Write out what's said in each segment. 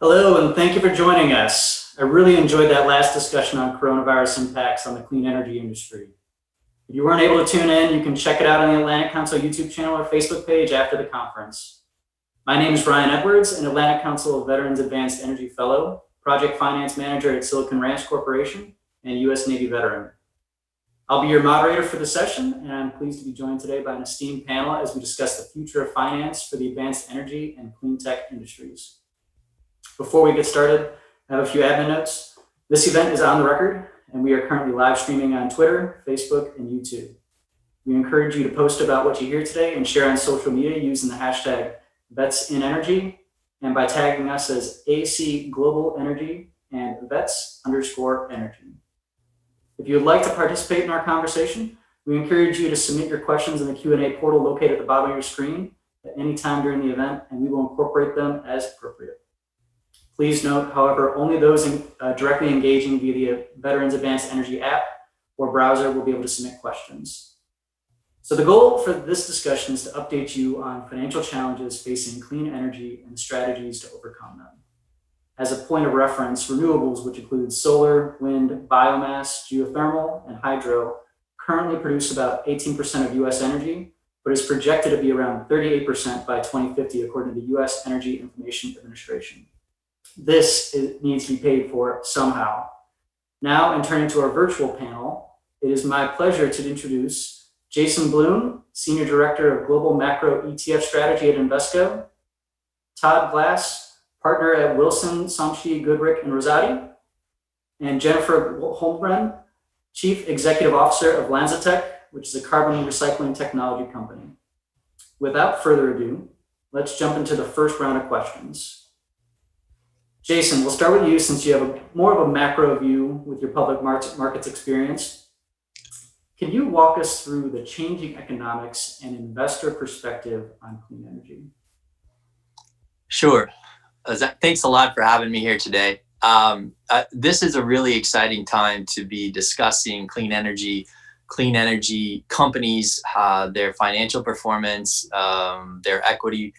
Hello, and thank you for joining us. I really enjoyed that last discussion on coronavirus impacts on the clean energy industry. If you weren't able to tune in, you can check it out on the Atlantic Council YouTube channel or Facebook page after the conference. My name is Ryan Edwards, an Atlantic Council Veterans Advanced Energy Fellow, Project Finance Manager at Silicon Ranch Corporation, and U.S. Navy veteran. I'll be your moderator for the session, and I'm pleased to be joined today by an esteemed panel as we discuss the future of finance for the advanced energy and clean tech industries. Before we get started, I have a few admin notes. This event is on the record, and we are currently live streaming on Twitter, Facebook, and YouTube. We encourage you to post about what you hear today and share on social media using the hashtag VetsInEnergy and by tagging us as AC Global Energy and Vets_Energy. If you would like to participate in our conversation, we encourage you to submit your questions in the Q&A portal located at the bottom of your screen at any time during the event, and we will incorporate them as appropriate. Please note, however, only those directly engaging via the Veterans Advanced Energy app or browser will be able to submit questions. So the goal for this discussion is to update you on financial challenges facing clean energy and strategies to overcome them. As a point of reference, renewables, which include solar, wind, biomass, geothermal, and hydro, currently produce about 18% of U.S. energy, but is projected to be around 38% by 2050, according to the U.S. Energy Information Administration. This needs to be paid for somehow. Now, and turning to our virtual panel, it is my pleasure to introduce Jason Bloom, Senior Director of Global Macro ETF Strategy at Invesco, Todd Glass, Partner at Wilson, Sonsini, Goodrich, and Rosati, and Jennifer Holmgren, Chief Executive Officer of LanzaTech, which is a carbon recycling technology company. Without further ado, let's jump into the first round of questions. Jason, we'll start with you since you have more of a macro view with your public markets experience. Can you walk us through the changing economics and investor perspective on clean energy? Sure. Thanks a lot for having me here today. This is a really exciting time to be discussing clean energy companies, their financial performance, their equity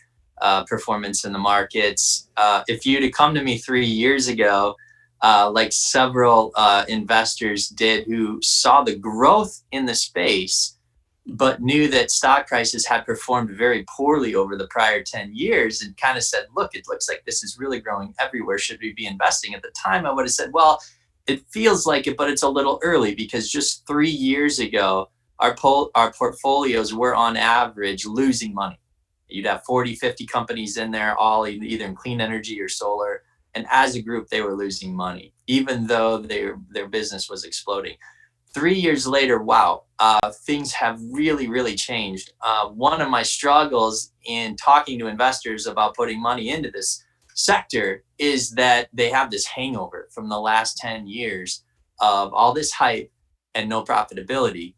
performance in the markets. If you'd have come to me 3 years ago, like several investors did who saw the growth in the space, but knew that stock prices had performed very poorly over the prior 10 years and kind of said, look, it looks like this is really growing everywhere. Should we be investing? At the time, I would have said, well, it feels like it, but it's a little early because just 3 years ago, our portfolios were on average losing money. You'd have 40, 50 companies in there, all either in clean energy or solar. And as a group, they were losing money, even though their business was exploding. 3 years later, wow, things have really, really changed. One of my struggles in talking to investors about putting money into this sector is that they have this hangover from the last 10 years of all this hype and no profitability.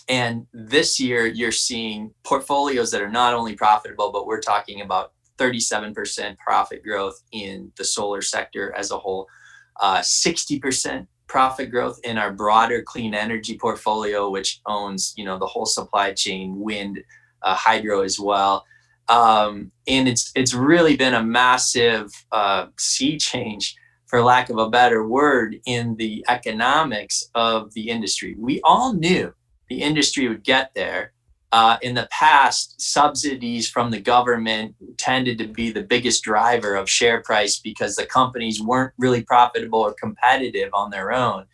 And this year, you're seeing portfolios that are not only profitable, but we're talking about 37% profit growth in the solar sector as a whole, 60% profit growth in our broader clean energy portfolio, which owns, the whole supply chain, wind, hydro as well. And it's really been a massive sea change, for lack of a better word, in the economics of the industry. We all knew the industry would get there. In the past, subsidies from the government tended to be the biggest driver of share price because the companies weren't really profitable or competitive on their own.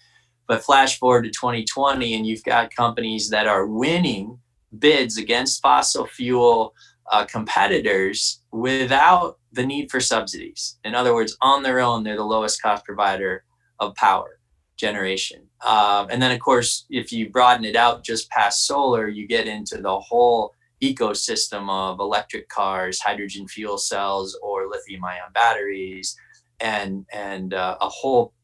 But flash forward to 2020, and you've got companies that are winning bids against fossil fuel competitors without the need for subsidies. In other words, on their own, they're the lowest cost provider of power generation. And then, of course, if you broaden it out just past solar, you get into the whole ecosystem of electric cars, hydrogen fuel cells, or lithium-ion batteries, and a whole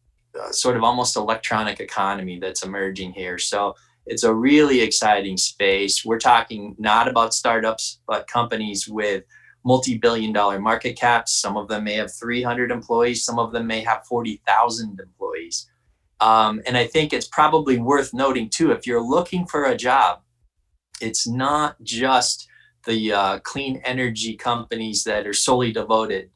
sort of almost electronic economy that's emerging here. So it's a really exciting space. We're talking not about startups, but companies with multi-billion-dollar market caps. Some of them may have 300 employees. Some of them may have 40,000 employees. And I think it's probably worth noting too, if you're looking for a job, it's not just the clean energy companies that are solely devoted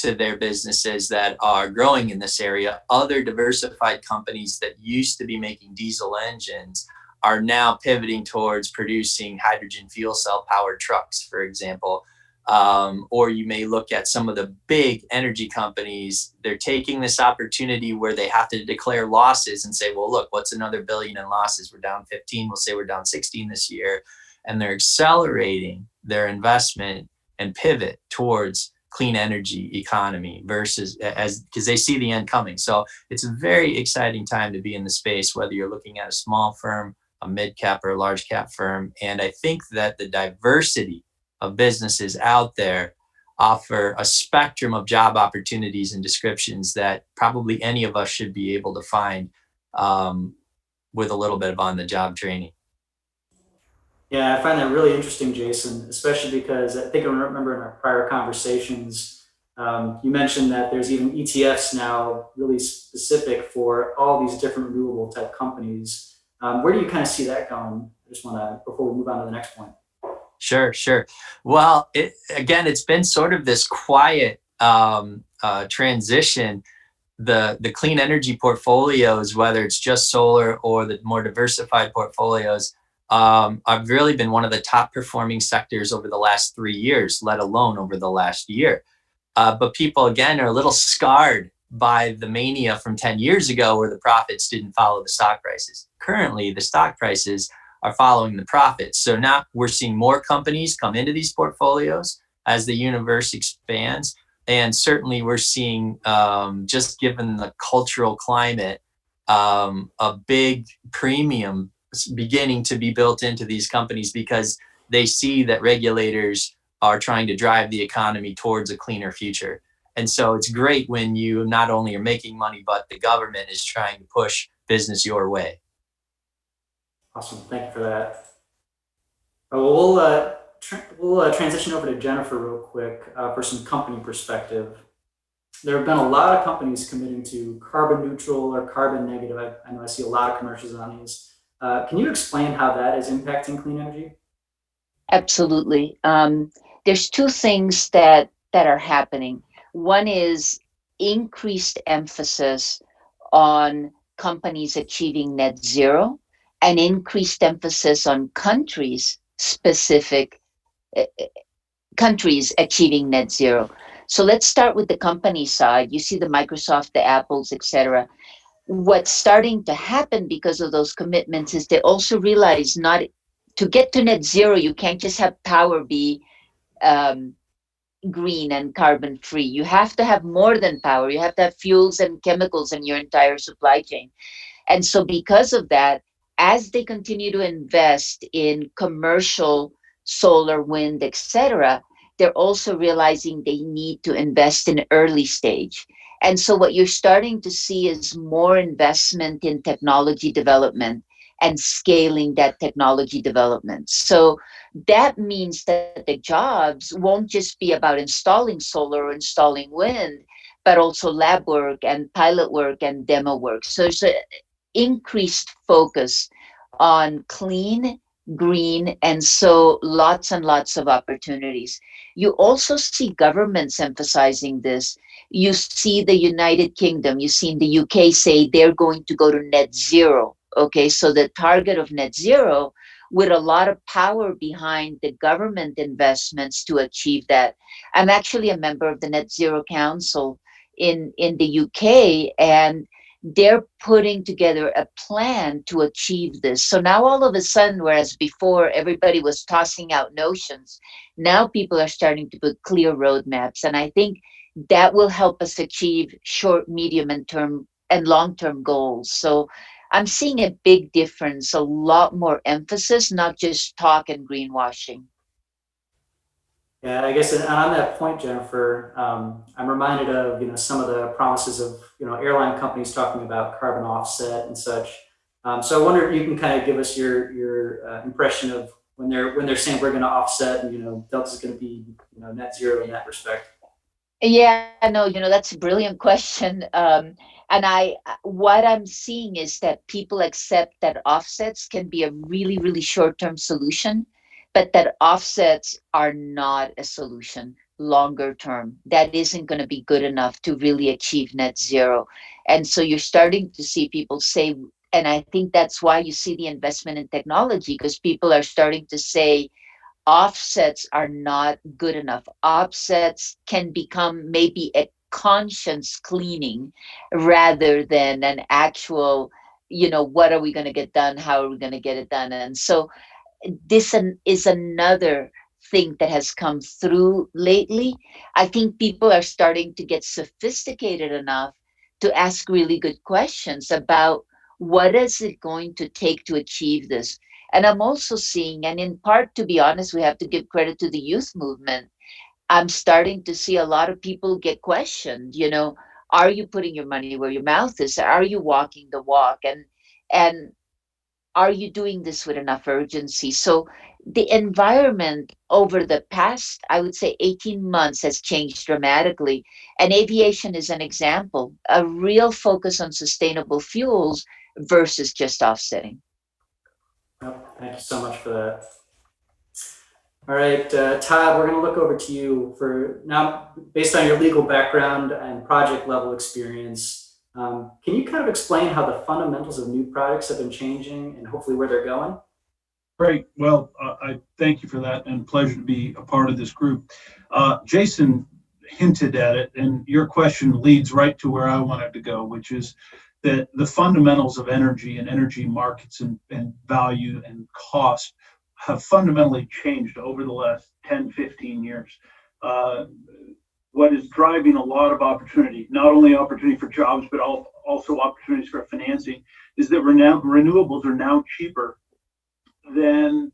to their businesses that are growing in this area. Other diversified companies that used to be making diesel engines are now pivoting towards producing hydrogen fuel cell powered trucks, for example. Or you may look at some of the big energy companies. They're taking this opportunity where they have to declare losses and say, well, look, what's another billion in losses? We're down 15. We'll say we're down 16 this year. And they're accelerating their investment and pivot towards clean energy economy versus because they see the end coming. So it's a very exciting time to be in the space, whether you're looking at a small firm, a mid cap or a large cap firm. And I think that the diversity of businesses out there offer a spectrum of job opportunities and descriptions that probably any of us should be able to find with a little bit of on-the-job training. Yeah, I find that really interesting, Jason, especially because I think I remember in our prior conversations, you mentioned that there's even ETFs now really specific for all these different renewable type companies. Where do you kind of see that going? I just want to, before we move on to the next point. Sure. Well, it's been sort of this quiet transition. The clean energy portfolios, whether it's just solar or the more diversified portfolios, have really been one of the top performing sectors over the last 3 years, let alone over the last year. But people, again, are a little scarred by the mania from 10 years ago where the profits didn't follow the stock prices. Currently, the stock prices are following the profits. So now we're seeing more companies come into these portfolios as the universe expands. And certainly we're seeing, just given the cultural climate, a big premium beginning to be built into these companies because they see that regulators are trying to drive the economy towards a cleaner future. And so it's great when you not only are making money, but the government is trying to push business your way. Awesome. Thank you for that. We'll transition over to Jennifer real quick for some company perspective. There have been a lot of companies committing to carbon neutral or carbon negative. I know I see a lot of commercials on these. Can you explain how that is impacting clean energy? Absolutely. There's two things that are happening. One is increased emphasis on companies achieving net zero and increased emphasis on specific countries achieving net zero. So let's start with the company side. You see the Microsoft, the Apples, etc. What's starting to happen because of those commitments is they also realize not to get to net zero, you can't just have power be green and carbon free. You have to have more than power. You have to have fuels and chemicals in your entire supply chain. And so because of that, as they continue to invest in commercial solar, wind, etc., they're also realizing they need to invest in early stage. And so what you're starting to see is more investment in technology development and scaling that technology development. So that means that the jobs won't just be about installing solar or installing wind, but also lab work and pilot work and demo work. So there's an increased focus on clean, green, and so lots and lots of opportunities. You also see governments emphasizing this. You see the United Kingdom, you see in the UK say they're going to go to net zero. Okay, so the target of net zero with a lot of power behind the government investments to achieve that. I'm actually a member of the Net Zero Council in the UK, and they're putting together a plan to achieve this. So now all of a sudden, whereas before everybody was tossing out notions, now people are starting to put clear roadmaps. And I think that will help us achieve short, medium, and long-term goals. So I'm seeing a big difference, a lot more emphasis, not just talk and greenwashing. Yeah, I guess on that point, Jennifer, I'm reminded of some of the promises of airline companies talking about carbon offset and such. So I wonder if you can kind of give us your impression of when they're saying we're going to offset and Delta's going to be net zero in that respect. Yeah, no, that's a brilliant question. And what I'm seeing is that people accept that offsets can be a really, really short-term solution, but that offsets are not a solution. longer term. That isn't going to be good enough to really achieve net zero. And so you're starting to see people say, and I think that's why you see the investment in technology, because people are starting to say offsets are not good enough. Offsets can become maybe a conscience cleaning rather than an actual, what are we going to get done? How are we going to get it done? And so is another thing that has come through lately. I think people are starting to get sophisticated enough to ask really good questions about what is it going to take to achieve this. And I'm also seeing, and in part, to be honest, we have to give credit to the youth movement. I'm starting to see a lot of people get questioned, are you putting your money where your mouth is? Are you walking the walk? And are you doing this with enough urgency? So the environment over the past, I would say 18 months has changed dramatically. And aviation is an example, a real focus on sustainable fuels versus just offsetting. Well, thank you so much for that. All right, Todd, we're going to look over to you for now, based on your legal background and project level experience. Can you kind of explain how the fundamentals of new products have been changing and hopefully where they're going? Great. Well, I thank you for that, and pleasure to be a part of this group. Jason hinted at it, and your question leads right to where I wanted to go, which is that the fundamentals of energy and energy markets and value and cost have fundamentally changed over the last 10, 15 years. What is driving a lot of opportunity, not only opportunity for jobs, but also opportunities for financing, is that renewables are now cheaper than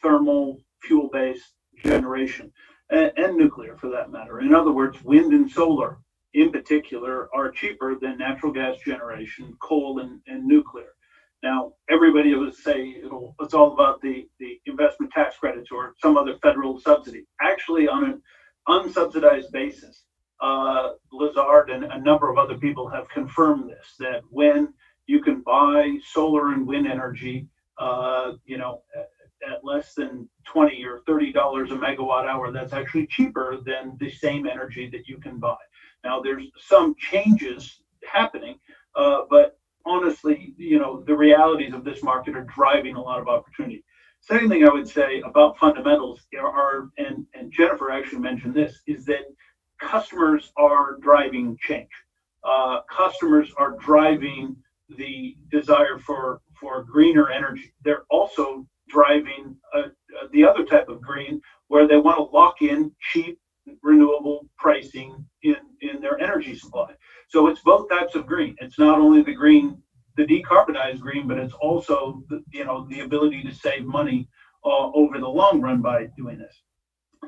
thermal fuel-based generation and nuclear for that matter. In other words, wind and solar in particular are cheaper than natural gas generation, coal and nuclear. Now, everybody would say it's all about the investment tax credits or some other federal subsidy. Actually, on an unsubsidized basis, Lazard and a number of other people have confirmed this, that when you can buy solar and wind energy at less than $20 or $30 a megawatt hour, that's actually cheaper than the same energy that you can buy. Now, there's some changes happening, but honestly, the realities of this market are driving a lot of opportunity. Second thing I would say about fundamentals are, and Jennifer actually mentioned this, is that customers are driving change. Customers are driving the desire for greener energy. They're also driving the other type of green, where they want to lock in cheap renewable pricing in their energy supply. So it's both types of green. It's not only the green, the decarbonized green, but it's also the ability to save money over the long run by doing this.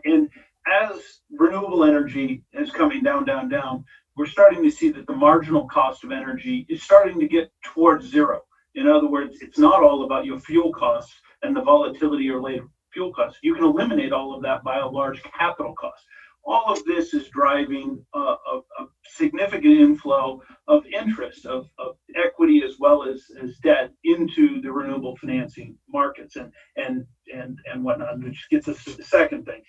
And as renewable energy is coming down, we're starting to see that the marginal cost of energy is starting to get towards zero. In other words, it's not all about your fuel costs and the volatility related fuel costs. You can eliminate all of that by a large capital cost. All of this is driving a significant inflow of interest, of equity as well as debt into the renewable financing markets and whatnot, which gets us to the second thing.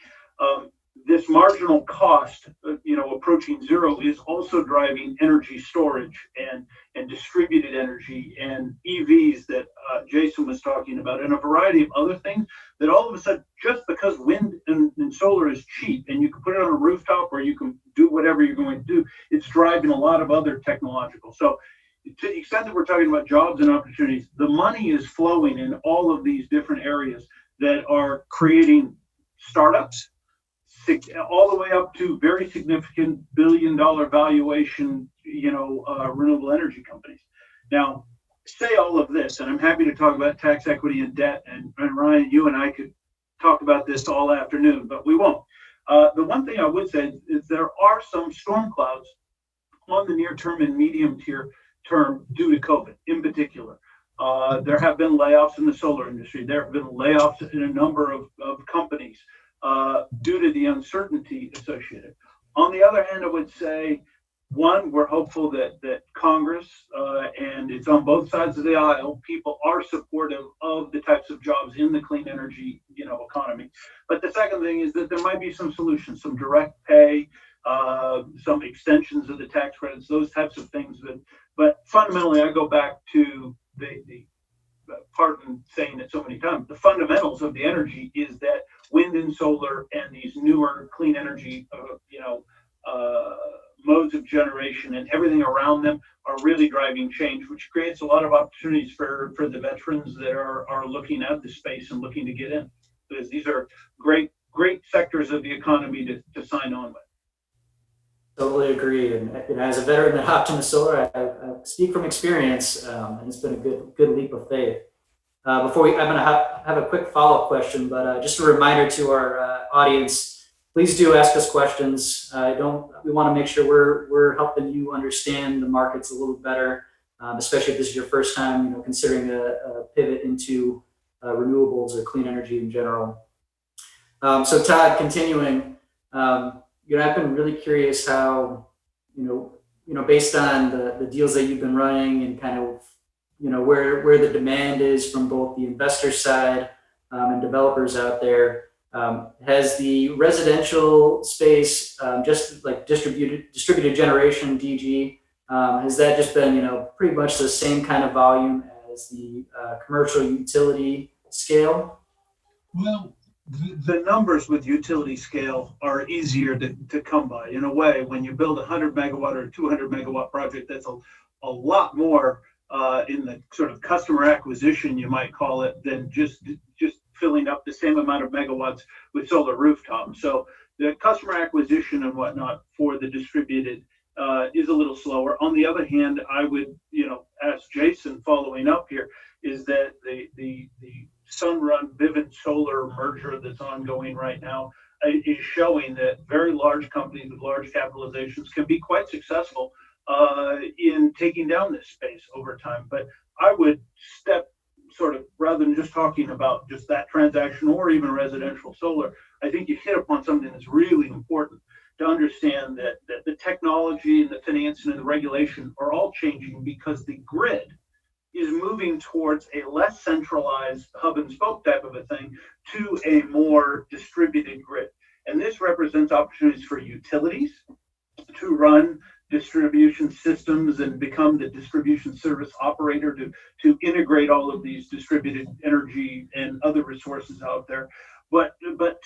This marginal cost, approaching zero, is also driving energy storage and distributed energy and EVs that Jason was talking about, and a variety of other things that all of a sudden, just because wind and solar is cheap and you can put it on a rooftop or you can do whatever you're going to do, it's driving a lot of other technological. So to the extent that we're talking about jobs and opportunities, the money is flowing in all of these different areas that are creating startups, all the way up to very significant billion-dollar valuation, renewable energy companies. Now, say all of this, and I'm happy to talk about tax equity and debt, and Ryan, you and I could talk about this all afternoon, but we won't. The one thing I would say is there are some storm clouds on the near term and medium term due to COVID in particular. There have been layoffs in the solar industry. There have been layoffs in a number of companies due to the uncertainty associated. On the other hand, I would say one, we're hopeful that Congress, and it's on both sides of the aisle, people are supportive of the types of jobs in the clean energy, economy. But the second thing is that there might be some solutions, some direct pay, some extensions of the tax credits, those types of things. But fundamentally, I go back to the pardon saying it so many times, the fundamentals of the energy is that wind and solar and these newer clean energy, modes of generation and everything around them are really driving change, which creates a lot of opportunities for the veterans that are looking at the space and looking to get in. Because these are great sectors of the economy to sign on with. Totally agree. And as a veteran that hopped into solar, I speak from experience, and it's been a good leap of faith. I'm going to have a quick follow-up question, but just a reminder to our audience, please do ask us questions. We want to make sure we're helping you understand the markets a little better, especially if this is your first time, considering a pivot into renewables or clean energy in general. So Todd, continuing, I've been really curious how, based on the deals that you've been running and kind of, where the demand is from both the investor side and developers out there. Has the residential space, just like distributed generation DG, has that just been, pretty much the same kind of volume as the commercial utility scale? Well, the numbers with utility scale are easier to come by. In a way, when you build a 100 megawatt or 200 megawatt project, that's a lot more in the sort of customer acquisition, you might call it, than just filling up the same amount of megawatts with solar rooftop. So the customer acquisition and whatnot for the distributed is a little slower. On the other hand, I would, ask Jason following up here, is that the Sunrun Vivint Solar merger that's ongoing right now is showing that very large companies with large capitalizations can be quite successful in taking down this space over time. But I would step sort of, rather than just talking about just that transaction or even residential solar, I think you hit upon something that's really important to understand, that the technology and the financing and the regulation are all changing because the grid is moving towards a less centralized hub and spoke type of a thing to a more distributed grid. And this represents opportunities for utilities to run distribution systems and become the distribution service operator to integrate all of these distributed energy and other resources out there, but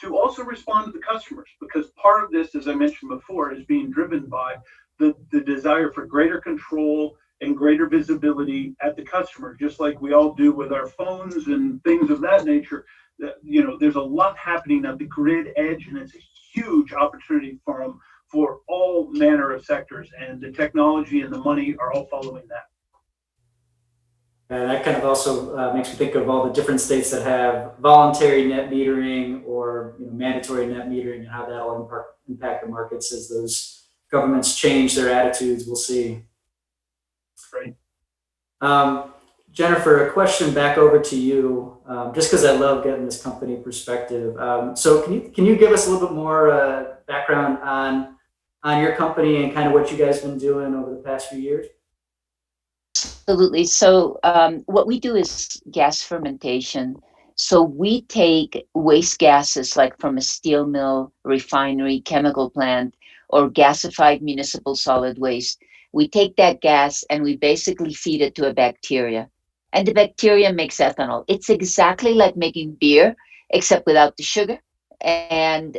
to also respond to the customers, because part of this, as I mentioned before, is being driven by the desire for greater control and greater visibility at the customer, just like we all do with our phones and things of that nature. That, there's a lot happening at the grid edge, and it's a huge opportunity for all manner of sectors, and the technology and the money are all following that. And that kind of also makes me think of all the different states that have voluntary net metering or mandatory net metering, and how that will impact the markets as those governments change their attitudes. We'll see. Great. Jennifer, a question back over to you, just because I love getting this company perspective. So can you give us a little bit more background on your company and kind of what you guys have been doing over the past few years? Absolutely. So what we do is gas fermentation. So we take waste gases like from a steel mill, refinery, chemical plant, or gasified municipal solid waste. We take that gas and we basically feed it to a bacteria. And the bacteria makes ethanol. It's exactly like making beer, except without the sugar. And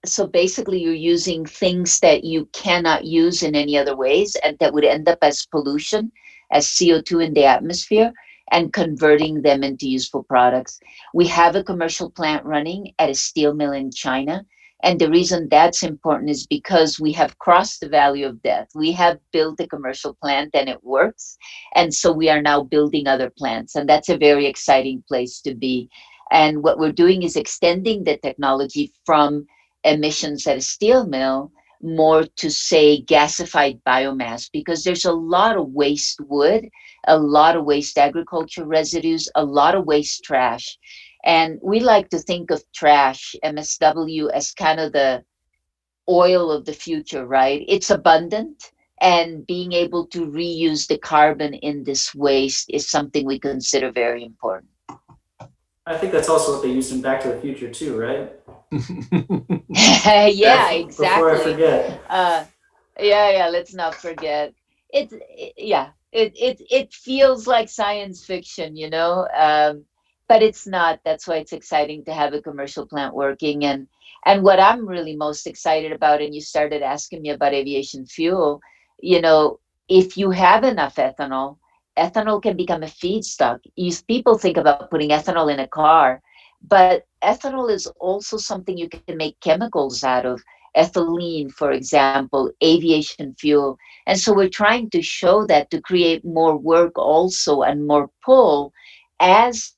so basically you're using things that you cannot use in any other ways, and that would end up as pollution, as CO2 in the atmosphere, and converting them into useful products. We have a commercial plant running at a steel mill in China. And the reason that's important is because we have crossed the valley of death. We have built a commercial plant and it works. And so we are now building other plants. And that's a very exciting place to be. And what we're doing is extending the technology from emissions at a steel mill more to, say, gasified biomass, because there's a lot of waste wood, a lot of waste agriculture residues, a lot of waste trash. And we like to think of trash, MSW, as kind of the oil of the future, right? It's abundant, And being able to reuse the carbon in this waste is something we consider very important. I think that's also what they used in Back to the Future too, right? Yeah, Before I exactly. forget. Yeah, let's not forget. It feels like science fiction, but it's not. That's why it's exciting to have a commercial plant working. And what I'm really most excited about, and you started asking me about aviation fuel, you know, if you have enough ethanol, ethanol can become a feedstock. People think about putting ethanol in a car, but ethanol is also something you can make chemicals out of, ethylene, for example, aviation fuel. And so we're trying to show that to create more work also and more pull as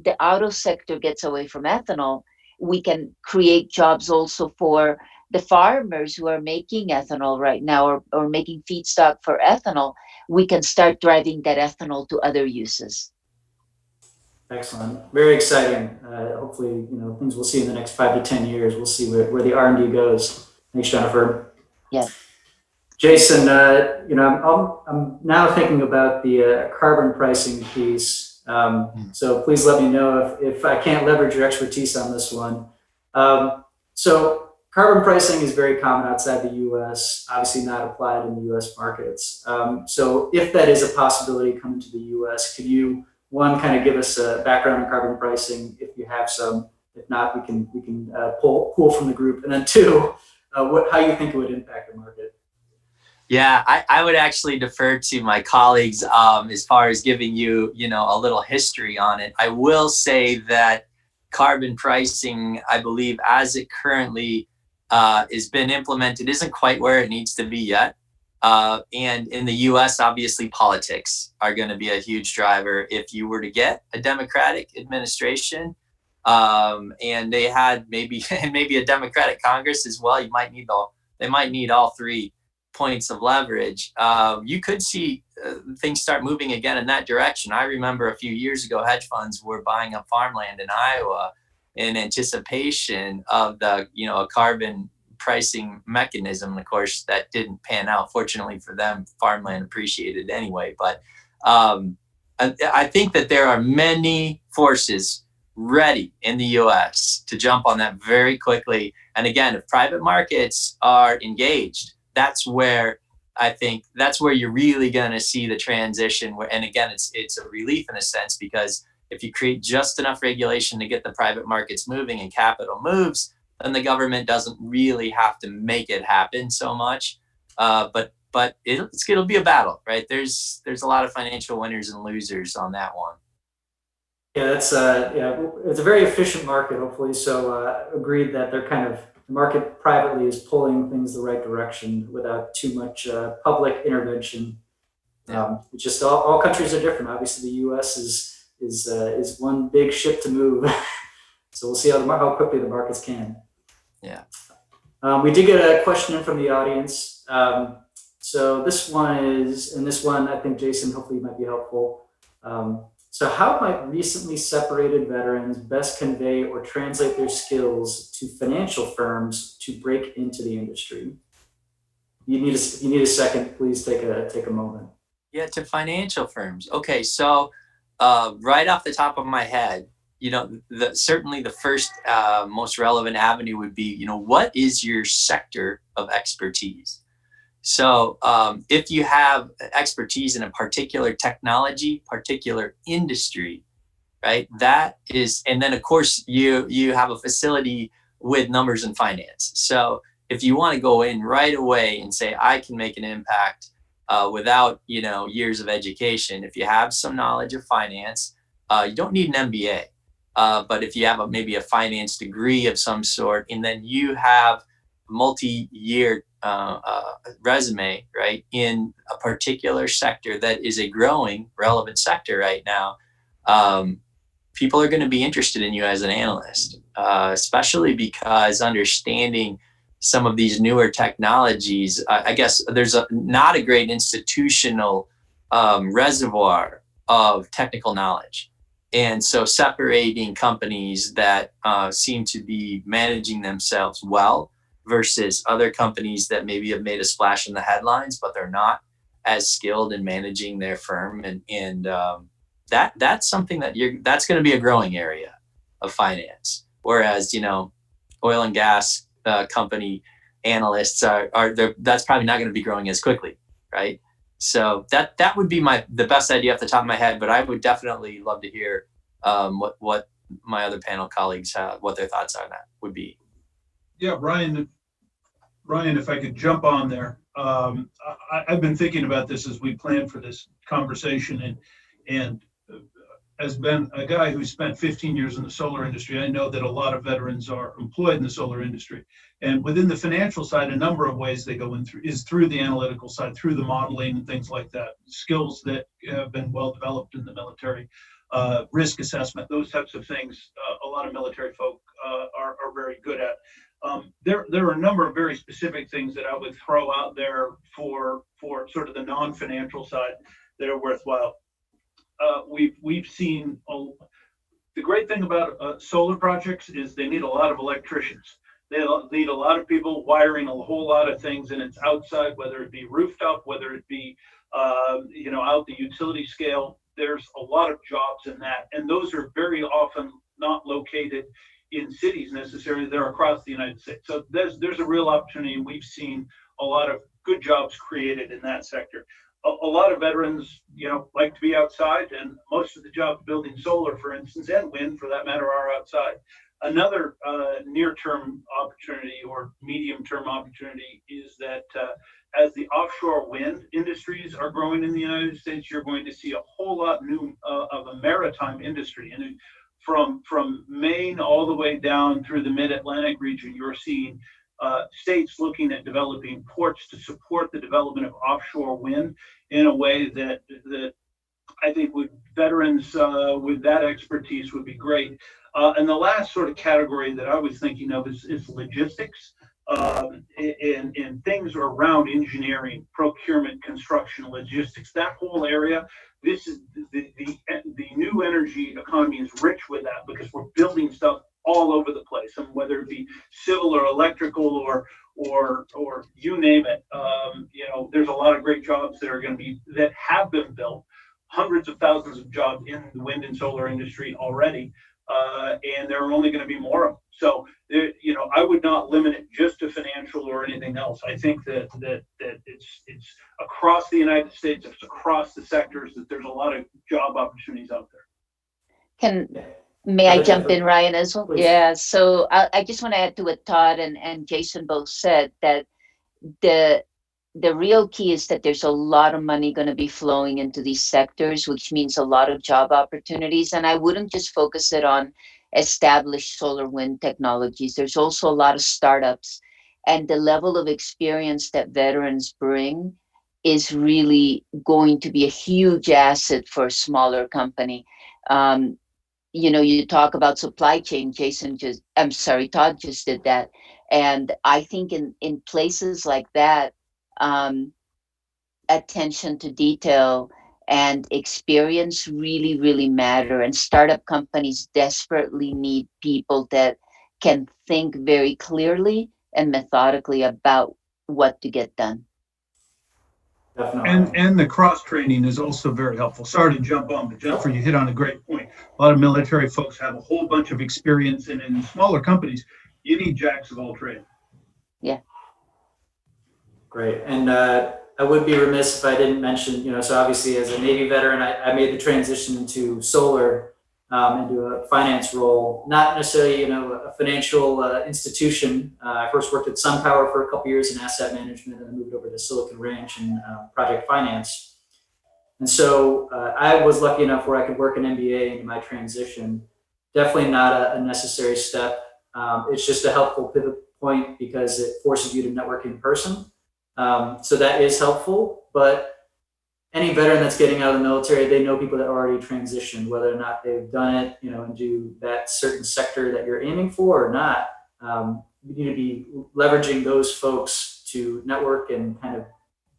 the auto sector gets away from ethanol. We can create jobs also for the farmers who are making ethanol right now, or making feedstock for ethanol. We can start driving that ethanol to other uses. Excellent. Very exciting. Hopefully, things we'll see in the next 5 to 10 years. We'll see where the R&D goes. Thanks, Jennifer. Yeah. Jason, I'm now thinking about the carbon pricing piece. So please let me know if I can't leverage your expertise on this one. So carbon pricing is very common outside the U.S., obviously not applied in the U.S. markets. So if that is a possibility coming to the U.S., could you, one, kind of give us a background on carbon pricing if you have some? If not, we can pull from the group. And then two, how you think it would impact the market? Yeah, I would actually defer to my colleagues as far as giving you, a little history on it. I will say that carbon pricing, I believe, as it currently has been implemented, isn't quite where it needs to be yet. And in the U.S., obviously, politics are going to be a huge driver. If you were to get a Democratic administration, and they had maybe a Democratic Congress as well, they might need all three points of leverage. You could see things start moving again in that direction. I remember a few years ago, hedge funds were buying up farmland in Iowa in anticipation of the, a carbon pricing mechanism. Of course, that didn't pan out. Fortunately for them, farmland appreciated anyway. But I think that there are many forces ready in the US to jump on that very quickly. And again, if private markets are engaged, that's where you're really going to see the transition. And again, it's a relief in a sense, because if you create just enough regulation to get the private markets moving and capital moves, then the government doesn't really have to make it happen so much. But it'll be a battle, right? There's a lot of financial winners and losers on that one. Yeah, it's a very efficient market, hopefully. So agreed that they're the market privately is pulling things the right direction without too much public intervention. It's just all countries are different. Obviously, the U.S. is one big ship to move. So we'll see how quickly the markets can. Yeah. We did get a question in from the audience. So this one I think, Jason, hopefully might be helpful. So how might recently separated veterans best convey or translate their skills to financial firms to break into the industry? If you need a second, please take a moment. Yeah, to financial firms. Okay, so right off the top of my head, certainly the first most relevant avenue would be, what is your sector of expertise? So if you have expertise in a particular technology, particular industry, right, that is, and then of course you have a facility with numbers and finance. So if you want to go in right away and say, I can make an impact without, years of education, if you have some knowledge of finance, you don't need an MBA. But if you have maybe a finance degree of some sort, and then you have multi-year resume, right, in a particular sector that is a growing relevant sector right now, people are going to be interested in you as an analyst, especially because understanding some of these newer technologies, I guess there's not a great institutional reservoir of technical knowledge. And so separating companies that seem to be managing themselves well versus other companies that maybe have made a splash in the headlines, but they're not as skilled in managing their firm. And that's something that's going to be a growing area of finance. Whereas, oil and gas company analysts that's probably not going to be growing as quickly, right? So that would be the best idea off the top of my head, but I would definitely love to hear what my other panel colleagues what their thoughts on that would be. Yeah, Ryan, if I could jump on there. I've been thinking about this as we plan for this conversation, and as been a guy who spent 15 years in the solar industry, I know that a lot of veterans are employed in the solar industry. And within the financial side, a number of ways they go in through the analytical side, through the modeling and things like that, skills that have been well developed in the military, risk assessment, those types of things. A lot of military folk are very good at. There are a number of very specific things that I would throw out there for sort of the non-financial side that are worthwhile. We've seen the great thing about solar projects is they need a lot of electricians. They need a lot of people wiring a whole lot of things, and it's outside, whether it be rooftop, whether it be out the utility scale. There's a lot of jobs in that, and those are very often not located in cities necessarily. They're across the United States. So there's a real opportunity, and we've seen a lot of good jobs created in that sector. A lot of veterans, like to be outside, and most of the jobs building solar, for instance, and wind for that matter, are outside. Another near-term opportunity or medium-term opportunity is that as the offshore wind industries are growing in the United States, you're going to see a whole lot of a maritime industry. And from Maine all the way down through the mid-Atlantic region, you're seeing states looking at developing ports to support the development of offshore wind in a way that I think veterans with that expertise would be great. And the last sort of category that I was thinking of is logistics and things around engineering, procurement, construction, logistics, that whole area. This is the new energy economy is rich with that because we're building stuff all over the place, and whether it be civil or electrical or you name it, there's a lot of great jobs that have been built, hundreds of thousands of jobs in the wind and solar industry already, and there are only going to be more of them. So, I would not limit it just to financial or anything else. I think that it's across the United States, it's across the sectors that there's a lot of job opportunities out there. May I jump in, Ryan, as well? Please. Yeah, so I just want to add to what Todd and Jason both said, that the real key is that there's a lot of money going to be flowing into these sectors, which means a lot of job opportunities. And I wouldn't just focus it on established solar wind technologies. There's also a lot of startups, and the level of experience that veterans bring is really going to be a huge asset for a smaller company. You talk about supply chain, Todd just did that. And I think in places like that, attention to detail and experience really, really matter. And startup companies desperately need people that can think very clearly and methodically about what to get done. Definitely. And the cross training is also very helpful. Sorry to jump on, but Jennifer, you hit on a great point. A lot of military folks have a whole bunch of experience, and in smaller companies, you need jacks of all trades. Yeah. Great. And I would be remiss if I didn't mention, so obviously as a Navy veteran, I made the transition into solar, into a finance role, not necessarily, a financial institution. I first worked at SunPower for a couple years in asset management, and then moved over to Silicon Ranch in project finance. And so I was lucky enough where I could work an MBA into my transition. Definitely not a necessary step. It's just a helpful pivot point because it forces you to network in person. So that is helpful, but any veteran that's getting out of the military, they know people that already transitioned, whether or not they've done it, and do that certain sector that you're aiming for or not. You need to be leveraging those folks to network and kind of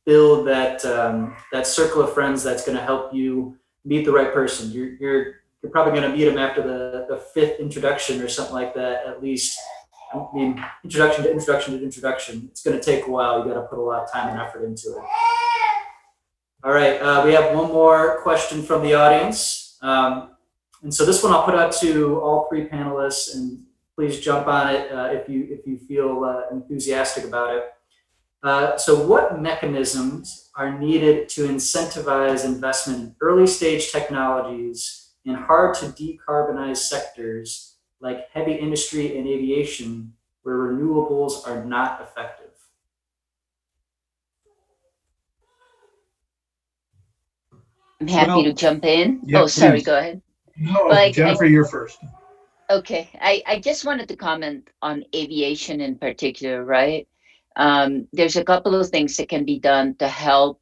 build that circle of friends that's going to help you meet the right person. You're probably going to meet them after the fifth introduction or something like that, at least. I mean, introduction to introduction to introduction. It's going to take a while. You got to put a lot of time and effort into it. All right, we have one more question from the audience. And so this one I'll put out to all three panelists, and please jump on it if you feel enthusiastic about it. So what mechanisms are needed to incentivize investment in early stage technologies in hard to decarbonize sectors like heavy industry and aviation, where renewables are not effective? I'm happy to jump in. Yeah, Oh, sorry, please. go ahead. No, Well, Jennifer, you're first. Okay, I just wanted to comment on aviation in particular, right? There's a couple of things that can be done to help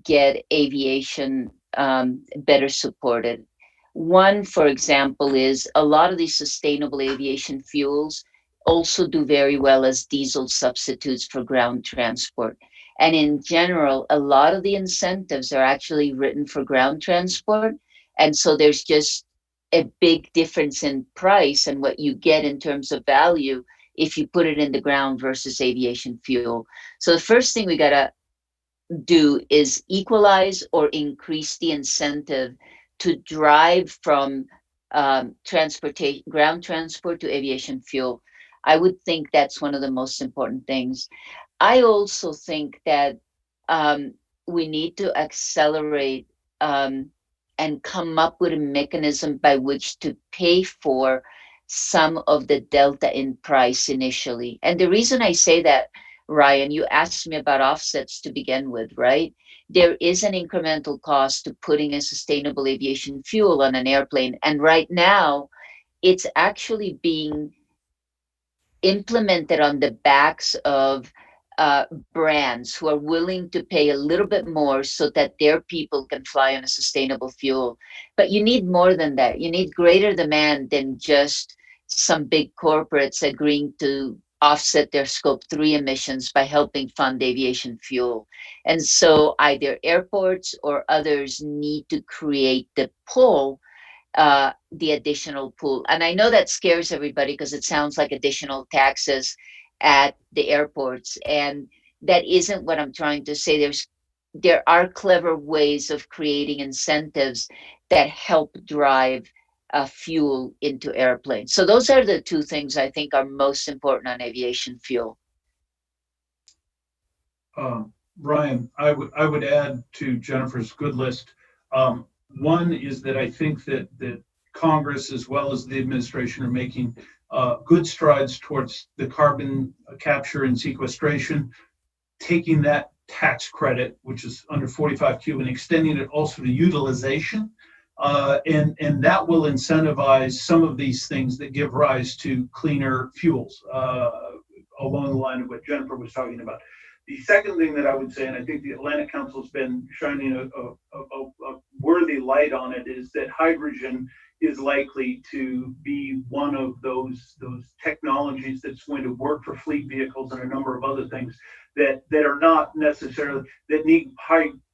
get aviation better supported. One, for example, is a lot of these sustainable aviation fuels also do very well as diesel substitutes for ground transport. And in general, a lot of the incentives are actually written for ground transport. And so there's just a big difference in price and what you get in terms of value if you put it in the ground versus aviation fuel. So the first thing we got to do is equalize or increase the incentive to drive from transportation, ground transport to aviation fuel. I would think that's one of the most important things. I also think that we need to accelerate and come up with a mechanism by which to pay for some of the delta in price initially. And the reason I say that, Ryan, you asked me about offsets to begin with, right? There is an incremental cost to putting a sustainable aviation fuel on an airplane. And right now, it's actually being implemented on the backs of brands who are willing to pay a little bit more so that their people can fly on a sustainable fuel. But you need more than that. You need greater demand than just some big corporates agreeing to offset their scope 3 emissions by helping fund aviation fuel. And so either airports or others need to create the pull, the additional pool. And I know that scares everybody because it sounds like additional taxes at the airports. And that isn't what I'm trying to say. There are clever ways of creating incentives that help drive fuel into airplanes. So those are the two things I think are most important on aviation fuel. Ryan, I would add to Jennifer's good list. One is that I think that Congress as well as the administration are making good strides towards the carbon capture and sequestration, taking that tax credit, which is under 45Q, and extending it also to utilization. And that will incentivize some of these things that give rise to cleaner fuels along the line of what Jennifer was talking about. The second thing that I would say, and I think the Atlantic Council has been shining a worthy light on it, is that hydrogen is likely to be one of those technologies that's going to work for fleet vehicles and a number of other things that are not necessarily, that need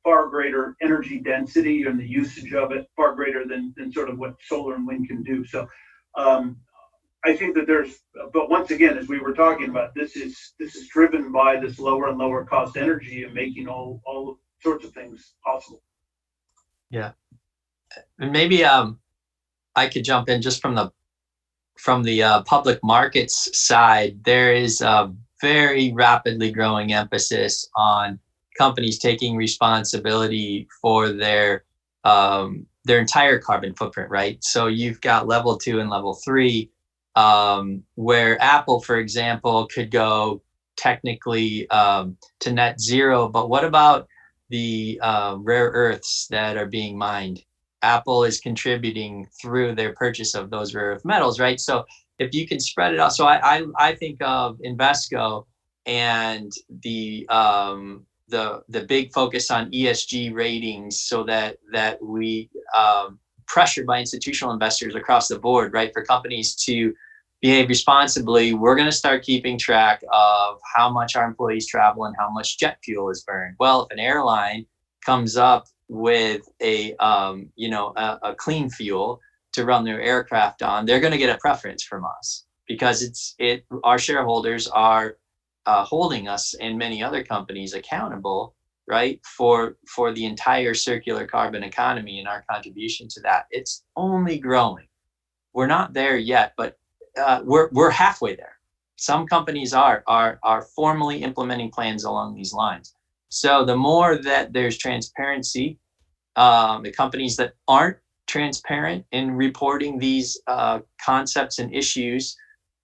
far greater energy density and the usage of it far greater than sort of what solar and wind can do. So I think that but once again, as we were talking about, this is driven by this lower and lower cost energy and making all sorts of things possible. Yeah, and maybe I could jump in just from the public markets side. There is a very rapidly growing emphasis on companies taking responsibility for their entire carbon footprint, right? So you've got level 2 and level 3. Where Apple, for example, could go technically to net zero, but what about the rare earths that are being mined? Apple is contributing through their purchase of those rare earth metals, right? So if you can spread it out, so I think of Invesco and the big focus on ESG ratings, so that we pressured by institutional investors across the board, right, for companies to behave responsibly. We're going to start keeping track of how much our employees travel and how much jet fuel is burned. Well, if an airline comes up with a clean fuel to run their aircraft on, they're going to get a preference from us. because our shareholders are holding us and many other companies accountable, right, for the entire circular carbon economy and our contribution to that. It's only growing. We're not there yet, but we're halfway there. Some companies are formally implementing plans along these lines. So the more that there's transparency, the companies that aren't transparent in reporting these concepts and issues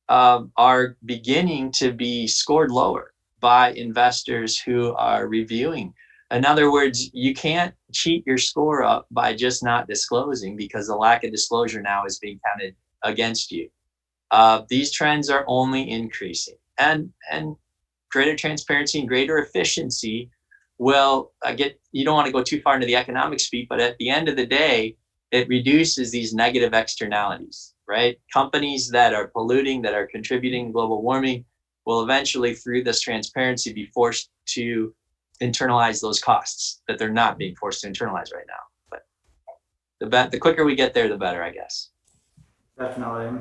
are beginning to be scored lower by investors who are reviewing. In other words, you can't cheat your score up by just not disclosing, because the lack of disclosure now is being counted against you. These trends are only increasing, and greater transparency and greater efficiency will you don't want to go too far into the economic speak, but at the end of the day, it reduces these negative externalities, right? Companies that are polluting, that are contributing to global warming, will eventually, through this transparency, be forced to internalize those costs that they're not being forced to internalize right now. But the quicker we get there, the better, I guess. Definitely.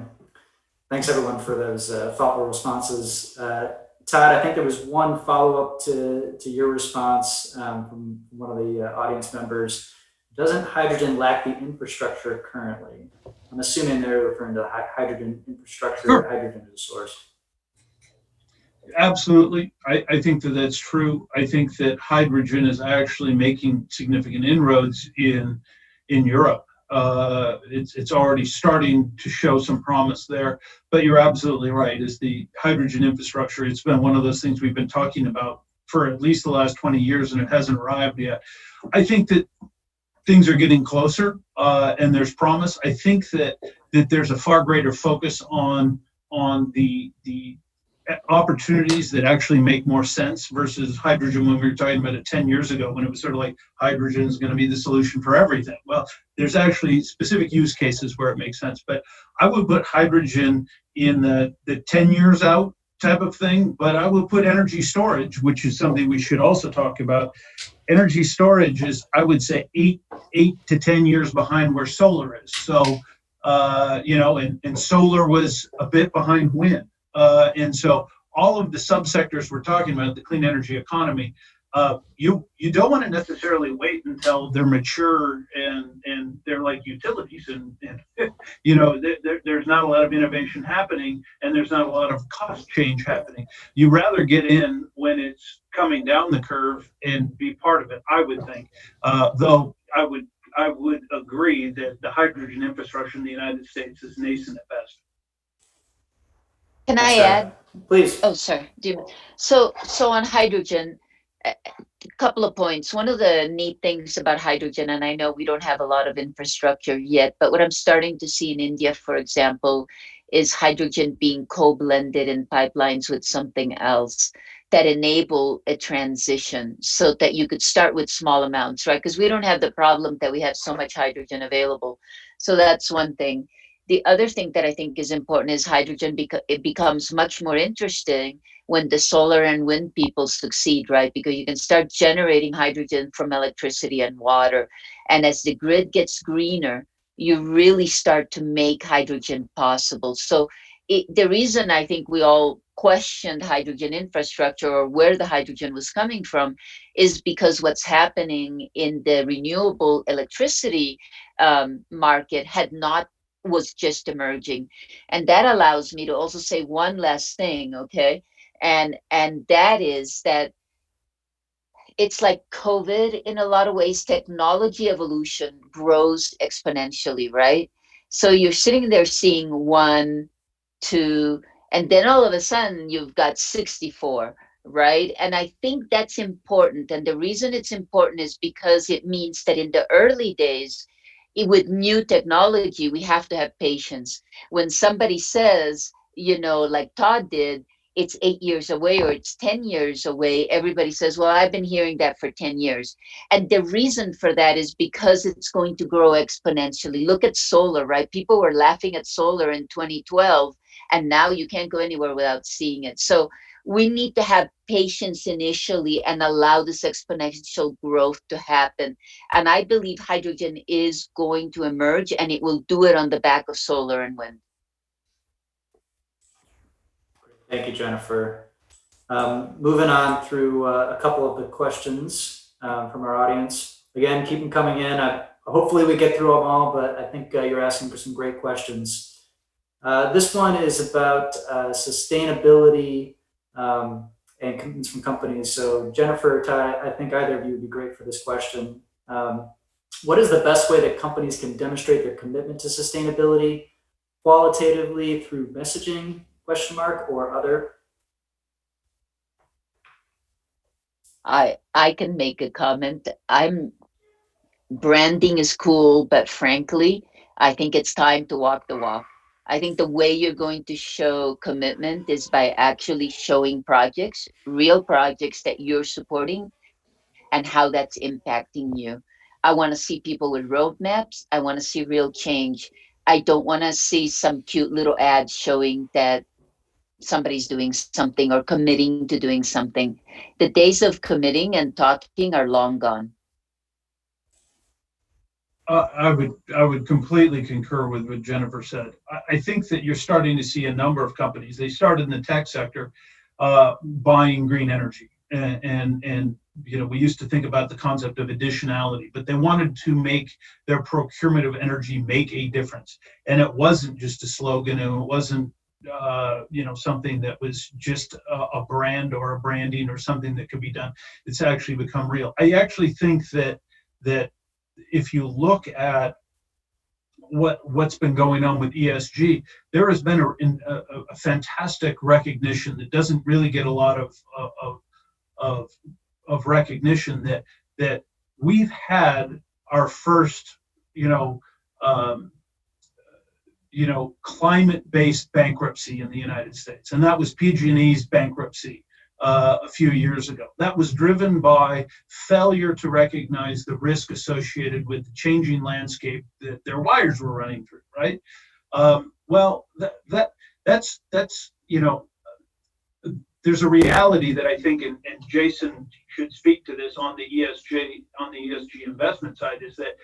Thanks everyone for those thoughtful responses. Todd, I think there was one follow-up to your response from one of the audience members. Doesn't hydrogen lack the infrastructure currently? I'm assuming they're referring to hydrogen infrastructure, Sure. hydrogen as a source. Absolutely. I think that that's true. I think that hydrogen is actually making significant inroads in Europe. It's already starting to show some promise there. But you're absolutely right. Is the hydrogen infrastructure, it's been one of those things we've been talking about for at least the last 20 years, and it hasn't arrived yet. I think that things are getting closer, and there's promise. I think that there's a far greater focus on the opportunities that actually make more sense versus hydrogen when we were talking about it 10 years ago, when it was sort of like hydrogen is going to be the solution for everything. Well, there's actually specific use cases where it makes sense, but I would put hydrogen in the 10 years out type of thing, but I would put energy storage, which is something we should also talk about. Energy storage is, I would say, 8 to 10 years behind where solar is. So, and solar was a bit behind wind. And so all of the subsectors we're talking about, the clean energy economy, you don't want to necessarily wait until they're mature and they're like utilities and there's not a lot of innovation happening and there's not a lot of cost change happening. You rather get in when it's coming down the curve and be part of it, I would think. Though I would agree that the hydrogen infrastructure in the United States is nascent at best. Can I add? Please. Oh, sorry. So on hydrogen, a couple of points. One of the neat things about hydrogen, and I know we don't have a lot of infrastructure yet, but what I'm starting to see in India, for example, is hydrogen being co-blended in pipelines with something else that enable a transition so that you could start with small amounts, right? Because we don't have the problem that we have so much hydrogen available. So that's one thing. The other thing that I think is important is hydrogen, because it becomes much more interesting when the solar and wind people succeed, right? Because you can start generating hydrogen from electricity and water. And as the grid gets greener, you really start to make hydrogen possible. So the reason I think we all questioned hydrogen infrastructure or where the hydrogen was coming from is because what's happening in the renewable electricity market was just emerging. And that allows me to also say one last thing, okay? And that is that it's like COVID in a lot of ways. Technology evolution grows exponentially, right? So you're sitting there seeing 1, 2, and then all of a sudden you've got 64, right? And I think that's important. And the reason it's important is because it means that in the early days, with new technology, we have to have patience. When somebody says, like Todd did, it's 8 years away or it's 10 years away, everybody says, well, I've been hearing that for 10 years. And the reason for that is because it's going to grow exponentially. Look at solar, right? People were laughing at solar in 2012, and now you can't go anywhere without seeing it. So we need to have patience initially and allow this exponential growth to happen. And I believe hydrogen is going to emerge, and it will do it on the back of solar and wind. Thank you, Jennifer. Moving on through a couple of the questions from our audience. Again, keep them coming in. Hopefully we get through them all, but I think you're asking for some great questions. This one is about sustainability and commitments from companies. So Jennifer, Todd, I think either of you would be great for this question. What is the best way that companies can demonstrate their commitment to sustainability qualitatively through messaging, question mark, or other? I can make a comment. Branding is cool, but frankly, I think it's time to walk the walk. I think the way you're going to show commitment is by actually showing projects, real projects that you're supporting and how that's impacting you. I want to see people with roadmaps. I want to see real change. I don't want to see some cute little ads showing that somebody's doing something or committing to doing something. The days of committing and talking are long gone. I would completely concur with what Jennifer said. I think that you're starting to see a number of companies. They started in the tech sector buying green energy, and we used to think about the concept of additionality, but they wanted to make their procurement of energy make a difference, and it wasn't just a slogan, and it wasn't something that was just a brand or a branding or something that could be done. It's actually become real. I actually think that if you look at what's been going on with ESG, there has been a fantastic recognition that doesn't really get a lot of recognition that we've had our first climate-based bankruptcy in the United States, and that was PG&E's bankruptcy a few years ago. That was driven by failure to recognize the risk associated with the changing landscape that their wires were running through, right? There's a reality that I think, and Jason should speak to this on the ESG investment side, is that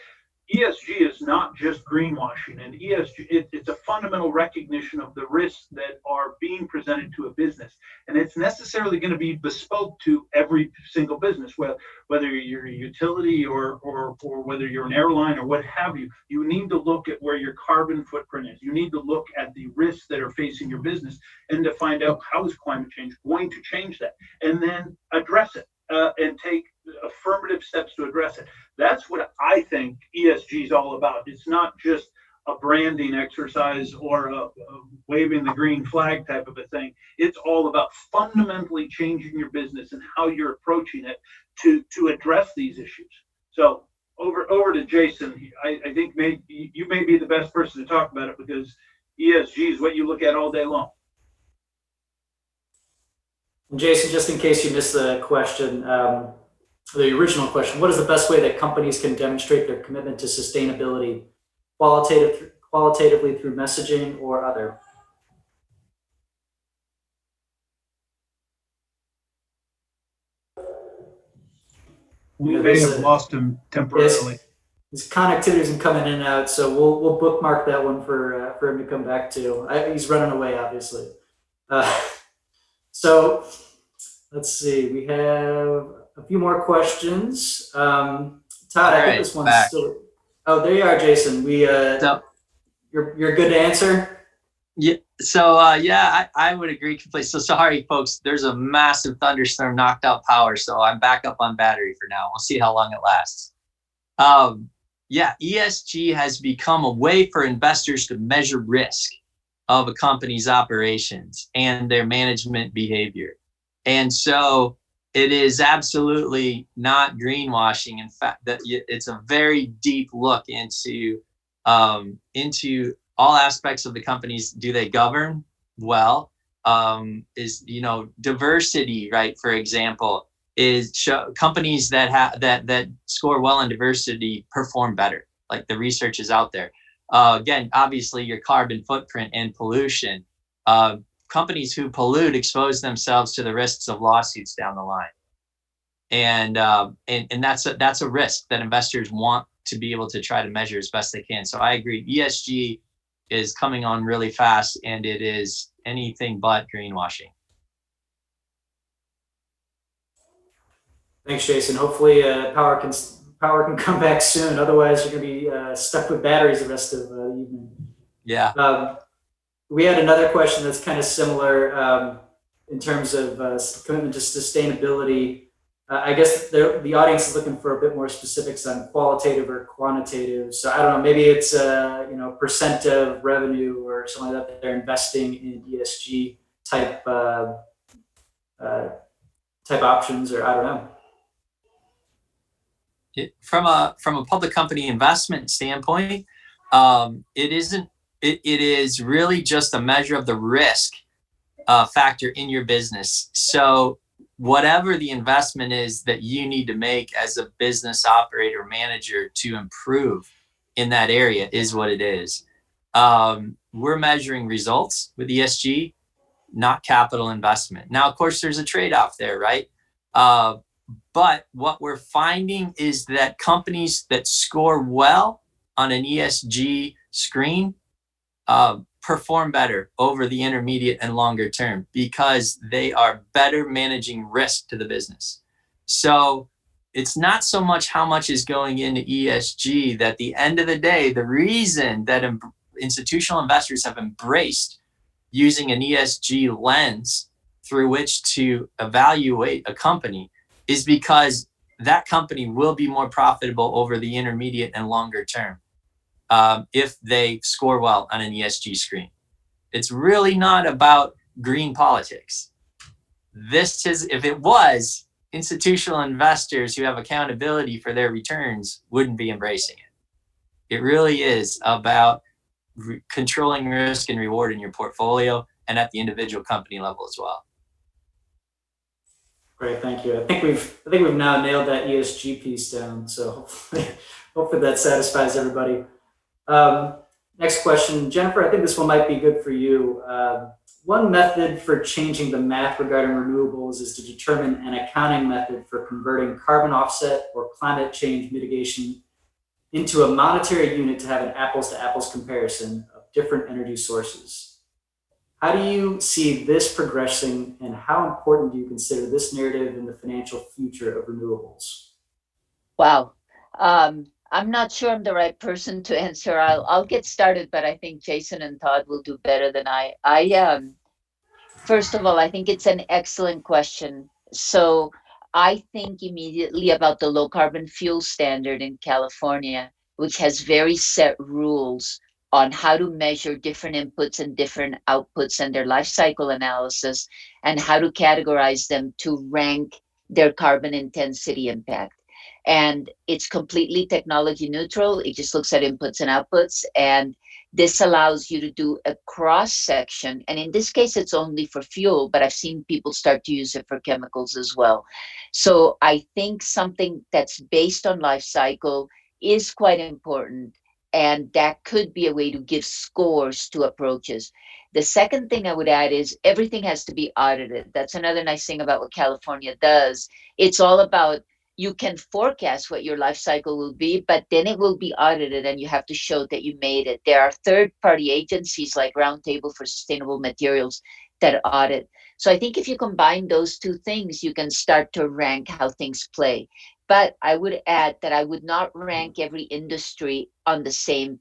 ESG is not just greenwashing, and ESG it's a fundamental recognition of the risks that are being presented to a business, and it's necessarily going to be bespoke to every single business, whether you're a utility or whether you're an airline or what have you. You need to look at where your carbon footprint is. You need to look at the risks that are facing your business and to find out how is climate change going to change that, and then address it and take affirmative steps to address it. That's what I think ESG is all about. It's not just a branding exercise or a waving the green flag type of a thing. It's all about fundamentally changing your business and how you're approaching it to address these issues. So over to Jason. I think you may be the best person to talk about it, because ESG is what you look at all day long. And Jason, just in case you missed the question, the original question, what is the best way that companies can demonstrate their commitment to sustainability qualitatively through messaging or other? We may have lost him temporarily. His connectivity isn't coming in and out, so we'll bookmark that one for him to come back to. He's running away, obviously. So let's see. We have a few more questions. Todd, I think this one's still. Oh, there you are, Jason. You're good to answer. Yeah. So I would agree completely. So sorry, folks. There's a massive thunderstorm knocked out power, so I'm back up on battery for now. We'll see how long it lasts. ESG has become a way for investors to measure risk of a company's operations and their management behavior. And so it is absolutely not greenwashing. In fact, that it's a very deep look into all aspects of the companies. Do they govern well? Is diversity, right? For example, companies that score well in diversity perform better. Like the research is out there. Again, obviously your carbon footprint and pollution. Companies who pollute expose themselves to the risks of lawsuits down the line, and that's a risk that investors want to be able to try to measure as best they can. So I agree, ESG is coming on really fast, and it is anything but greenwashing. Thanks, Jason. Hopefully, power can come back soon. Otherwise, you're going to be stuck with batteries the rest of the evening. Yeah. We had another question that's kind of similar in terms of commitment to sustainability. I guess the audience is looking for a bit more specifics on qualitative or quantitative. So I don't know, maybe it's percent of revenue or something like that they're investing in ESG type options, or I don't know. From a public company investment standpoint, it isn't. It is really just a measure of the risk factor in your business. So whatever the investment is that you need to make as a business operator manager to improve in that area is what it is. We're measuring results with ESG, not capital investment. Now, of course, there's a trade-off there, right? But what we're finding is that companies that score well on an ESG screen perform better over the intermediate and longer term because they are better managing risk to the business. So it's not so much how much is going into ESG, that at the end of the day, the reason that institutional investors have embraced using an ESG lens through which to evaluate a company is because that company will be more profitable over the intermediate and longer term if they score well on an ESG screen. It's really not about green politics. This is, if it was, institutional investors who have accountability for their returns wouldn't be embracing it. It really is about controlling risk and reward in your portfolio and at the individual company level as well. Great, thank you. I think we've now nailed that ESG piece down. So hopefully that satisfies everybody. Next question, Jennifer. I think this one might be good for you. One method for changing the math regarding renewables is to determine an accounting method for converting carbon offset or climate change mitigation into a monetary unit to have an apples to apples comparison of different energy sources. How do you see this progressing, and how important do you consider this narrative in the financial future of renewables? Wow. I'm not sure I'm the right person to answer. I'll get started, but I think Jason and Todd will do better than I. First of all, I think it's an excellent question. So I think immediately about the low carbon fuel standard in California, which has very set rules on how to measure different inputs and different outputs and their life cycle analysis, and how to categorize them to rank their carbon intensity impact. And it's completely technology neutral. It just looks at inputs and outputs. And this allows you to do a cross section. And in this case, it's only for fuel, but I've seen people start to use it for chemicals as well. So I think something that's based on life cycle is quite important. And that could be a way to give scores to approaches. The second thing I would add is everything has to be audited. That's another nice thing about what California does. It's all about, you can forecast what your life cycle will be, but then it will be audited and you have to show that you made it. There are third-party agencies like Roundtable for Sustainable Materials that audit. So I think if you combine those two things, you can start to rank how things play. But I would add that I would not rank every industry on the same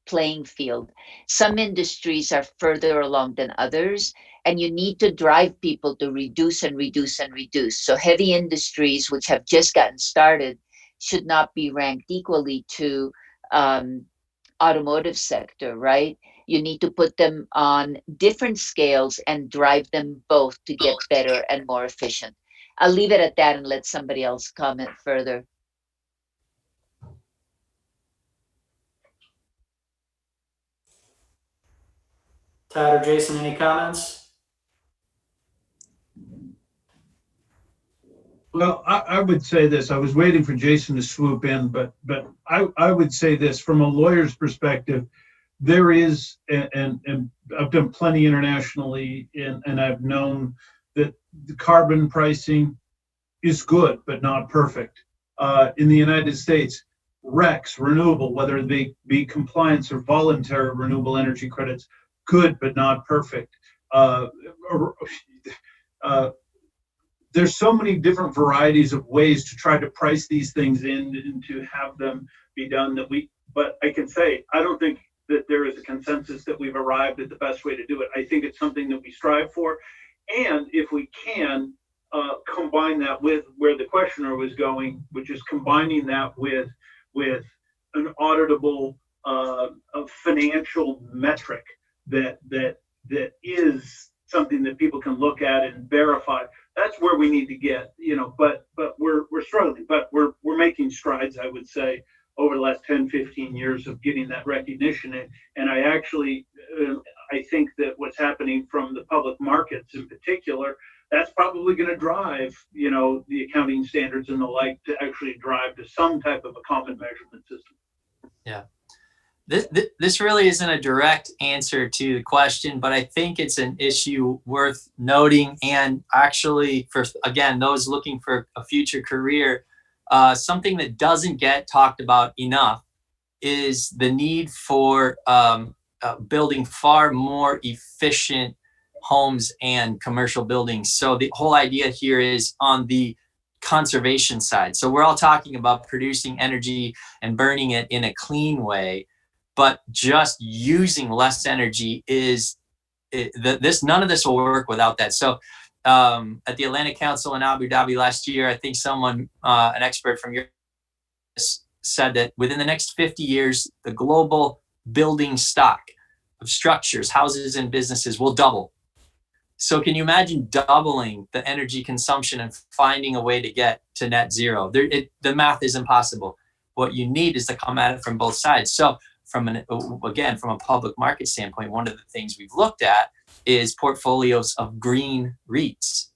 playing field. Some industries are further along than others, and you need to drive people to reduce and reduce and reduce. So heavy industries, which have just gotten started, should not be ranked equally to automotive sector, right? You need to put them on different scales and drive them both to get better and more efficient. I'll leave it at that and let somebody else comment further. Todd or Jason, any comments? Well, I would say this. I was waiting for Jason to swoop in, but I would say this from a lawyer's perspective. There is, and I've done plenty internationally, and I've known that the carbon pricing is good, but not perfect. In the United States, RECs, renewable, whether they be compliance or voluntary renewable energy credits, good, but not perfect. there's so many different varieties of ways to try to price these things in and to have them be done but I can say, I don't think that there is a consensus that we've arrived at the best way to do it. I think it's something that we strive for. And if we can combine that with where the questioner was going, which is combining that with an auditable a financial metric that is something that people can look at and verify. That's where we need to get, but we're struggling, but we're making strides, I would say, over the last 10, 15 years of getting that recognition. And I actually, I think that what's happening from the public markets in particular, that's probably going to drive, the accounting standards and the like to actually drive to some type of a common measurement system. Yeah. This really isn't a direct answer to the question, but I think it's an issue worth noting. And actually, for, again, those looking for a future career, something that doesn't get talked about enough is the need for building far more efficient homes and commercial buildings. So the whole idea here is on the conservation side. So we're all talking about producing energy and burning it in a clean way, but just using less energy none of this will work without that. So at the Atlantic Council in Abu Dhabi last year, I think someone, an expert from Europe, said that within the next 50 years, the global building stock of structures, houses, and businesses will double. So can you imagine doubling the energy consumption and finding a way to get to net zero? The math is impossible. What you need is to come at it from both sides. So from a public market standpoint, one of the things we've looked at is portfolios of green REITs,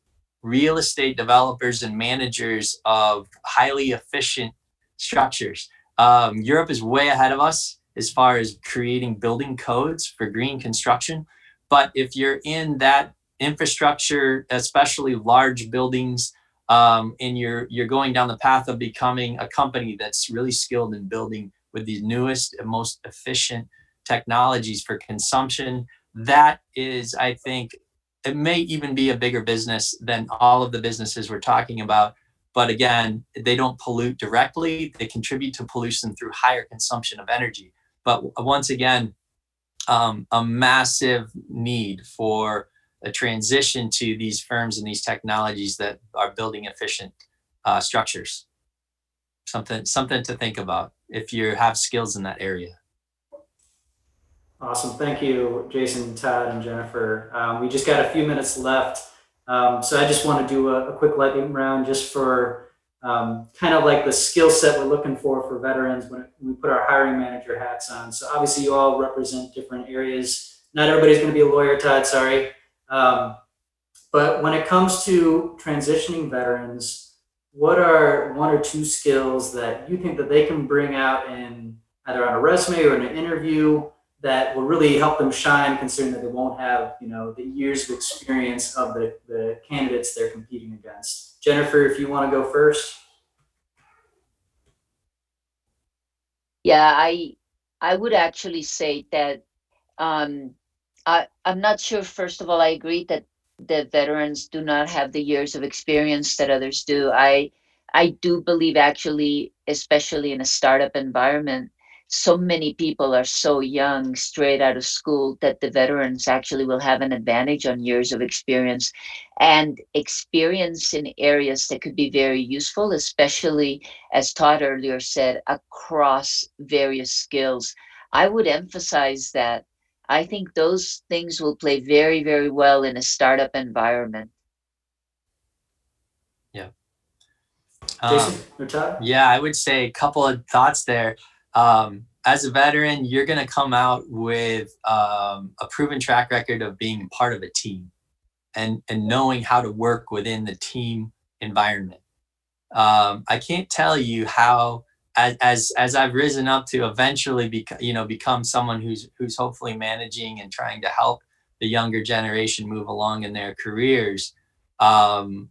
real estate developers and managers of highly efficient structures. Europe is way ahead of us as far as creating building codes for green construction. But if you're in that infrastructure, especially large buildings, and you're going down the path of becoming a company that's really skilled in building with the newest and most efficient technologies for consumption, that is, I think, it may even be a bigger business than all of the businesses we're talking about. But again, they don't pollute directly. They contribute to pollution through higher consumption of energy. But once again, a massive need for a transition to these firms and these technologies that are building efficient structures. Something to think about if you have skills in that area. Awesome. Thank you, Jason, Todd, and Jennifer. We just got a few minutes left. So I just want to do a quick lightning round just for kind of like the skill set we're looking for veterans when we put our hiring manager hats on. So obviously you all represent different areas. Not everybody's going to be a lawyer, Todd, sorry. But when it comes to transitioning veterans, what are one or two skills that you think that they can bring out in either on a resume or in an interview that will really help them shine, considering that they won't have, the years of experience of the candidates they're competing against? Jennifer, if you want to go first. Yeah, I would actually say that I'm not sure. First of all, I agree that the veterans do not have the years of experience that others do. I do believe, actually, especially in a startup environment, so many people are so young, straight out of school, that the veterans actually will have an advantage on years of experience and experience in areas that could be very useful, especially, as Todd earlier said, across various skills. I would emphasize that. I think those things will play very, very well in a startup environment. Yeah. Jason or Todd? Yeah, I would say a couple of thoughts there. As a veteran, you're going to come out with a proven track record of being part of a team and knowing how to work within the team environment. I can't tell you how, as I've risen up to eventually become someone who's hopefully managing and trying to help the younger generation move along in their careers. When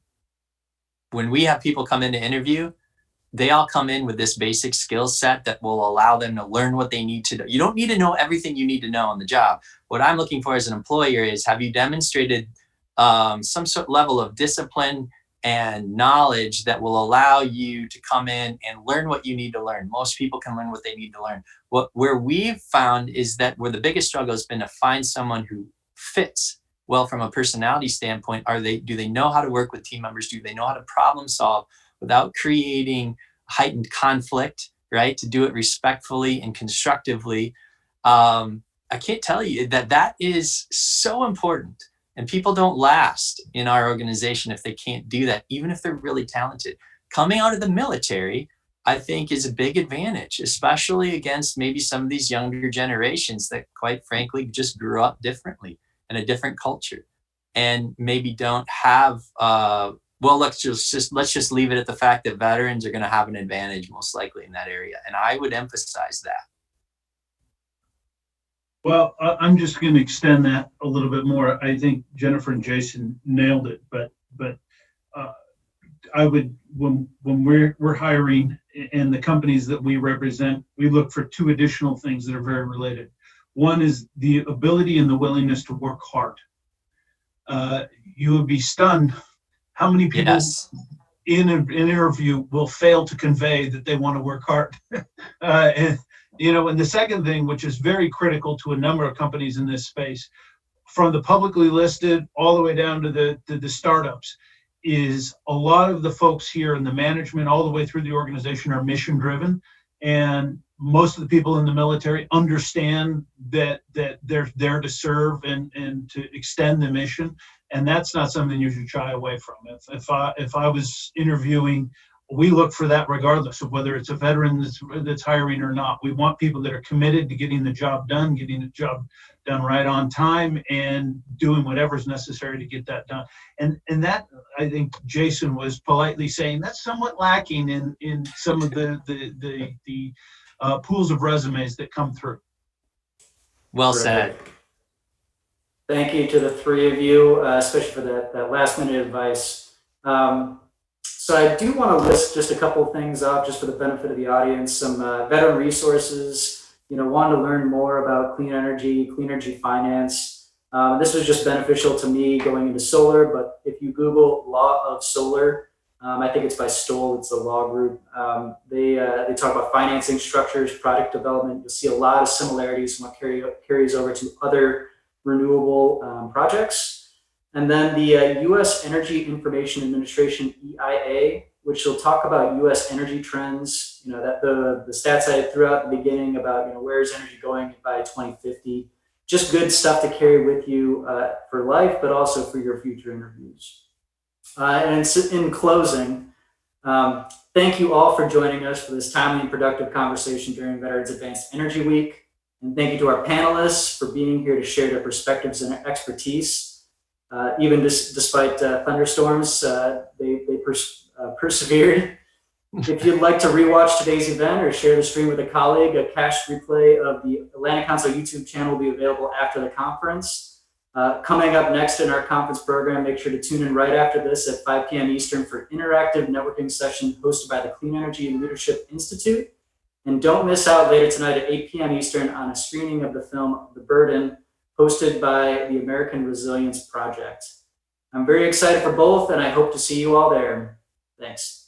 we have people come in to interview, they all come in with this basic skill set that will allow them to learn what they need to know. You don't need to know everything you need to know on the job. What I'm looking for as an employer is, have you demonstrated some sort of level of discipline and knowledge that will allow you to come in and learn what you need to learn. Most people can learn what they need to learn. Where we've found is that where the biggest struggle has been to find someone who fits well from a personality standpoint. Do they know how to work with team members? Do they know how to problem solve without creating heightened conflict, right? To do it respectfully and constructively. I can't tell you that is so important. And people don't last in our organization if they can't do that, even if they're really talented. Coming out of the military, I think, is a big advantage, especially against maybe some of these younger generations that, quite frankly, just grew up differently in a different culture and maybe don't have, let's just leave it at the fact that veterans are going to have an advantage most likely in that area. And I would emphasize that. Well, I'm just going to extend that a little bit more. I think Jennifer and Jason nailed it, but I would, when we're hiring and the companies that we represent, we look for two additional things that are very related. One is the ability and the willingness to work hard. You would be stunned how many people in an interview will fail to convey that they want to work hard. And the second thing, which is very critical to a number of companies in this space, from the publicly listed all the way down to the startups, is a lot of the folks here in the management all the way through the organization are mission driven. And most of the people in the military understand that they're there to serve and to extend the mission. And that's not something you should shy away from. If I was interviewing, we look for that regardless of whether it's a veteran that's hiring or not. We want people that are committed to getting the job done right on time, and doing whatever's necessary to get that done. And that, I think Jason was politely saying, that's somewhat lacking in some of the pools of resumes that come through. Well said. Thank you to the three of you, especially for that last minute advice. So I do want to list just a couple of things up just for the benefit of the audience, some veteran resources, wanting to learn more about clean energy finance. This was just beneficial to me going into solar, but if you Google Law of Solar, I think it's by Stoll, it's the law group. They talk about financing structures, product development. You'll see a lot of similarities from what carries over to other renewable projects. And then the U.S. Energy Information Administration, EIA, which will talk about U.S. energy trends, that the stats I threw out at the beginning about, where is energy going by 2050. Just good stuff to carry with you for life, but also for your future interviews. And in closing, thank you all for joining us for this timely and productive conversation during Veterans Advanced Energy Week. And thank you to our panelists for being here to share their perspectives and expertise. Even despite thunderstorms, they persevered. If you'd like to rewatch today's event or share the stream with a colleague, a cached replay of the Atlantic Council YouTube channel will be available after the conference. Coming up next in our conference program, make sure to tune in right after this at 5 p.m. Eastern for an interactive networking session hosted by the Clean Energy and Leadership Institute. And don't miss out later tonight at 8 p.m. Eastern on a screening of the film The Burden, hosted by the American Resilience Project. I'm very excited for both, and I hope to see you all there. Thanks.